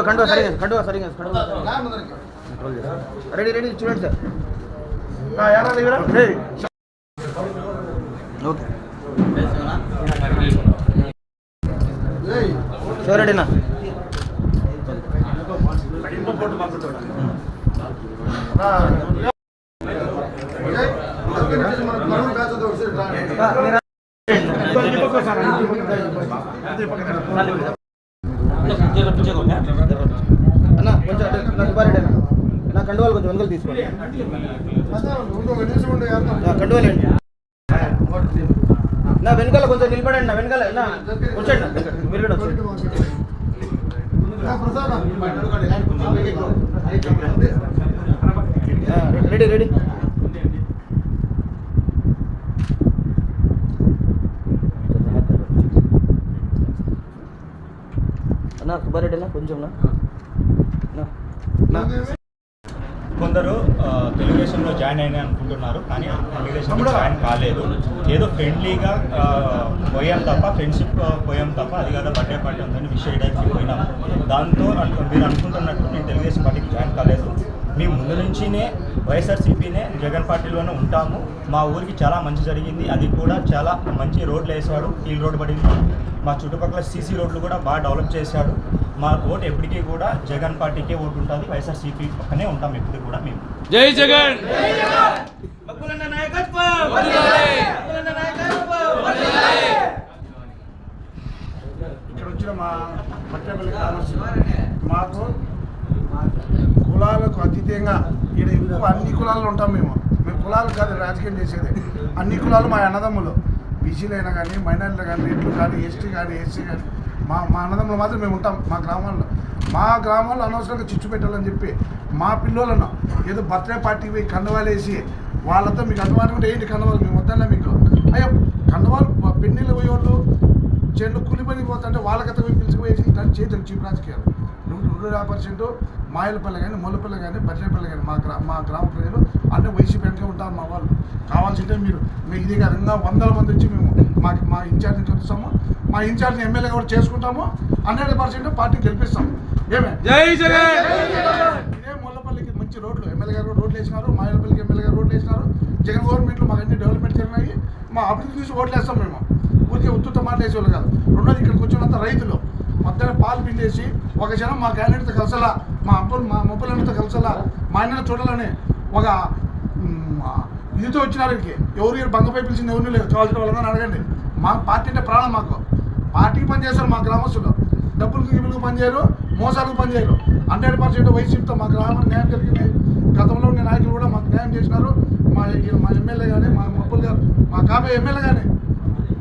కండువ సరిగా రెడీ చూడండి సార్. ఓకే రెడీనా? అన్నా కొంచెం నా సుబ్బారెడ్డి అన్న నా కండువాలు కొంచెం వెనకలు తీసుకోండి. కండువాలండి నా వెనకాల కొంచెం నిలబడండి. నా వెనకాల నా వచ్చండి మీరు కూడా వచ్చండి. రెడీ అన్నా సుబ్బారెడ్డి అన్న కొంచెం కొందరు తెలుగుదేశంలో జాయిన్ అయినా అనుకుంటున్నారు, కానీ తెలుగుదేశంలో జాయిన్ కాలేదు. ఏదో ఫ్రెండ్లీగా పోయాం తప్ప, ఫ్రెండ్షిప్ పోయాం తప్ప, అది కాదు బర్త్డే పార్టీ ఉందని విష్ చేయడానికి పోయినాం. దాంతో మీరు అనుకుంటున్నట్టు నేను తెలుగుదేశం పార్టీకి జాయిన్ కాలేదు. మేము ముందు నుంచినే వైఎస్ఆర్సీపీనే జగన్ పార్టీలోనే ఉంటాము. మా ఊరికి చాలా మంచి జరిగింది. అది కూడా చాలా మంచి రోడ్లు వేసాడు, కీల్ రోడ్ పడింది. మా చుట్టుపక్కల సీసీ రోడ్లు కూడా బాగా డెవలప్ చేశాడు. మా ఓటు ఎప్పటికీ కూడా జగన్ పార్టీకే ఓటు ఉంటుంది. వైఎస్ఆర్సీపీ పక్కనే ఉంటాం ఎప్పుడు కూడా మేము. జై జగన్. ఇక్కడ వచ్చిన మా పట్టపల్లి గ్రామస్ మాకు కులాలకు అతీతంగా ఇక్కడ ఎక్కువ అన్ని కులాలు ఉంటాం. మేము కులాలు కాదు రాజకీయం చేసేది. అన్ని కులాలు మా అన్నదమ్ములు, బీసీలైనా కానీ, మైనారిటీలు కానీ, రెడ్లు కానీ, ఎస్టీ కానీ, ఎస్సీ కానీ, మా అన్నదమ్ములు మాత్రం మేము ఉంటాం. మా గ్రామాల్లో అనవసరంగా చిచ్చు పెట్టాలని చెప్పి మా పిల్లలను ఏదో బర్త్డే పార్టీకి పోయి కండవాలు వేసి వాళ్ళతో మీకు అందుబాటుకుంటే ఏంటి కండవాళ్ళు మేము వద్దన్నా మీకు అయ్యో కండవాళ్ళు పెన్నీళ్ళు పోయేవాళ్ళు చెట్లు కూలిపని పోతుంటే వాళ్ళకత పోయి పిలిచిపోయేసి ఇట్లాంటి చేయటం చీప్ రాజకీయాలు. 100% మాయలపల్లి కానీ, మొల్లపల్లి కానీ, బర్రెపల్లి కానీ మా గ్రామ ప్రజలు అన్నీ వైసీపీ వెంటనే ఉంటారు. మా వాళ్ళు కావాల్సింటే మీరు ఇదే కాదంగా 100 మంది వచ్చి మేము మా ఇన్ఛార్జ్ని కలుస్తాము, మా ఇన్ఛార్జ్ని ఎమ్మెల్యే కూడా చేసుకుంటాము. 100% పార్టీని గెలిపిస్తాము. ఏమే జై జగన్. ఇదే మొల్లపల్లికి మంచి రోడ్లు ఎమ్మెల్యే గారు రోడ్లు వేసినారు, మాయలపల్లికి ఎమ్మెల్యే గారు రోడ్లు వేసినారు. జగన్ గవర్నమెంట్లో మాకు అన్ని డెవలప్మెంట్ జరిగినాయి. మా అభివృద్ధి చూసి ఓట్లు వేస్తాం. మేము ఊరికే ఉత్తుత మాట వేసేవాళ్ళు కాదు. రెండోది ఇక్కడికి వచ్చినంత రైతులు మొత్తం పాలు పిండేసి ఒక జనం మా క్యాండిడేట్తో కలిసలా, మా మొబ్బులతో కలిసలా, మా ఆయన చూడాలని ఒక ఇదితో వచ్చినారు. ఎవరు బంగపై పిలిచింది ఎవరిని లేదు. కావాల్సిన వాళ్ళని అడగండి. మా పార్టీ అంటే ప్రాణం. మాకు పార్టీకి పనిచేస్తారు. మా గ్రామస్తులు డబ్బులకు గిబ్బులకు పనిచేయరు, మోసాలకు పనిచేయరు. 100% వైసీపీతో మా గ్రామం న్యాయం జరిగింది. గతంలో ఉన్న నాయకులు కూడా మాకు న్యాయం చేసినారు. మా ఎమ్మెల్యే కానీ, మా మొబ్బులు గారు, మా కాబోయే ఎమ్మెల్యే కానీ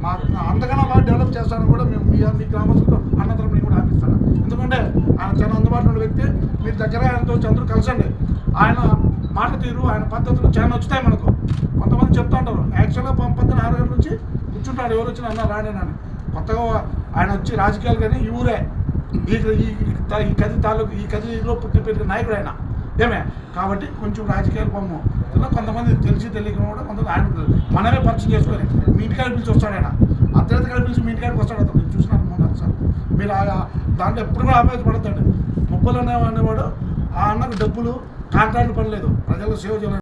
మా అంతకన్నా బాగా డెవలప్ చేస్తాను కూడా మేము మీ గ్రామస్తులతో అన్నతరం కూడా ఆపిస్తాను. ఎందుకంటే ఆయన చాలా అందుబాటులో ఉన్న వ్యక్తి. మీరు దగ్గర ఆయనతో అందరూ కలిసండి. ఆయన మాట తీరు, ఆయన పద్ధతులు చాలా నచ్చుతాయి మనకు. కొంతమంది చెప్తా ఉంటారు యాక్చువల్గా 6 గంటల నుంచి కూర్చుంటాడు, ఎవరు వచ్చినా అన్న రాడేనని. కొత్తగా ఆయన వచ్చి రాజకీయాలు కానీ ఈ ఊరే ఈ కదిలో పుట్టి పెరిగిన నాయకుడు ఆయన ఏమే. కాబట్టి కొంచెం రాజకీయాలు పొమ్ము కొంతమంది తెలిసి తెలియక కూడా కొంతమంది ఆయన మనమే పరిచయం చేసుకొని మీ ఇంటికాడ పిలిచి వస్తాడు. ఆయన అర్ధరాత్రి పిలిచి మీ ఇంటికాడికి వస్తాడు. అతను చూసినారు మొన్న సార్. మీరు దాంట్లో ఎప్పుడు కూడా ఆపేదపడతాడు. ముప్పలు అనేవాడు ఆ అన్నకు డబ్బులు కాంట్రాక్ట్ పని లేదు, ప్రజలకు సేవ చేయాలి.